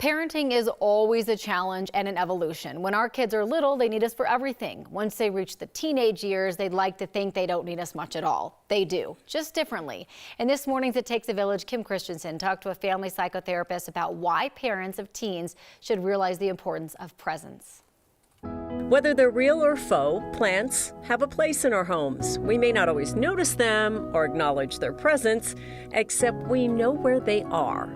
Parenting is always a challenge and an evolution. When our kids are little, they need us for everything. Once they reach the teenage years, they'd like to think they don't need us much at all. They do, just differently. In this morning's It Takes a Village, Kim Christiansen talked to a family psychotherapist about why parents of teens should realize the importance of presence. Whether they're real or faux, plants have a place in our homes. We may not always notice them or acknowledge their presence, except we know where they are.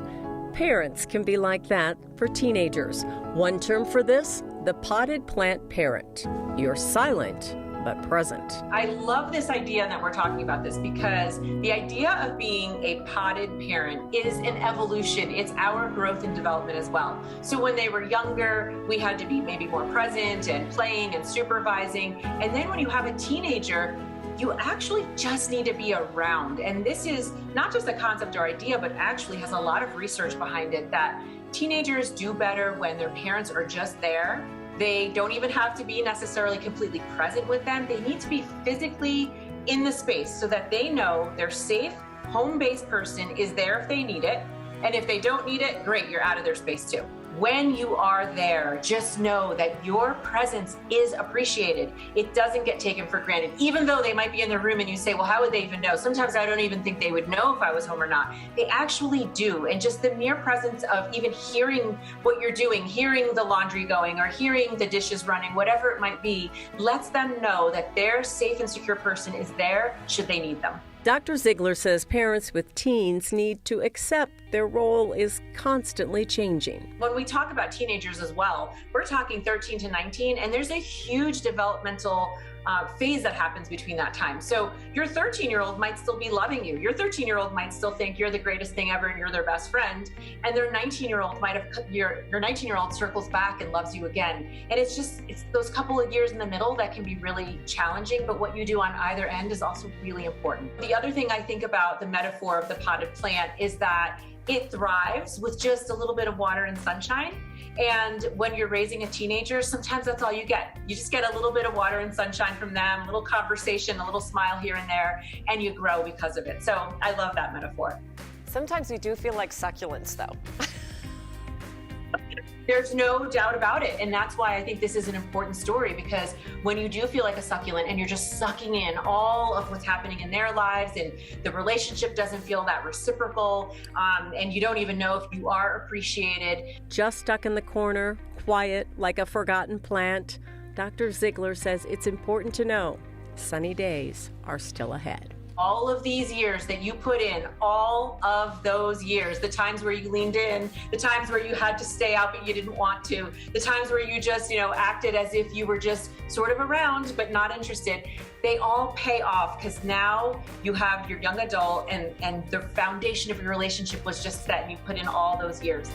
Parents can be like that for teenagers. One term for this, the potted plant parent. You're silent, but present. I love this idea that we're talking about this because the idea of being a potted parent is an evolution. It's our growth and development as well. So when they were younger, we had to be maybe more present and playing and supervising. And then when you have a teenager, you actually just need to be around. And this is not just a concept or idea, but actually has a lot of research behind it that teenagers do better when their parents are just there. They don't even have to be necessarily completely present with them. They need to be physically in the space so that they know their safe, home-based person is there if they need it. And if they don't need it, great, you're out of their space too. When you are there, just know that your presence is appreciated. It doesn't get taken for granted, even though they might be in the room and you say, well, how would they even know? Sometimes I don't even think they would know if I was home or not. They actually do. And just the mere presence of even hearing what you're doing, hearing the laundry going or hearing the dishes running, whatever it might be, lets them know that their safe and secure person is there should they need them. Dr. Ziegler says parents with teens need to accept their role is constantly changing. When we talk about teenagers as well, we're talking 13 to 19, and there's a huge developmental phase that happens between that time. So your 13-year-old might still be loving you. Your 13-year-old might still think you're the greatest thing ever and you're their best friend. And their 19-year-old might have, your 19-year-old circles back and loves you again. And it's those couple of years in the middle that can be really challenging, but what you do on either end is also really important. The other thing I think about the metaphor of the potted plant is that it thrives with just a little bit of water and sunshine. And when you're raising a teenager, sometimes that's all you get. You just get a little bit of water and sunshine from them, a little conversation, a little smile here and there, and you grow because of it. So I love that metaphor. Sometimes we do feel like succulents, though. There's no doubt about it. And that's why I think this is an important story, because when you do feel like a succulent and you're just sucking in all of what's happening in their lives and the relationship doesn't feel that reciprocal, and you don't even know if you are appreciated. Just stuck in the corner, quiet like a forgotten plant, Dr. Ziegler says it's important to know sunny days are still ahead. All of these years that you put in, all of those years, the times where you leaned in, the times where you had to stay out but you didn't want to, the times where you just, acted as if you were just sort of around but not interested, they all pay off because now you have your young adult and the foundation of your relationship was just set and you put in all those years.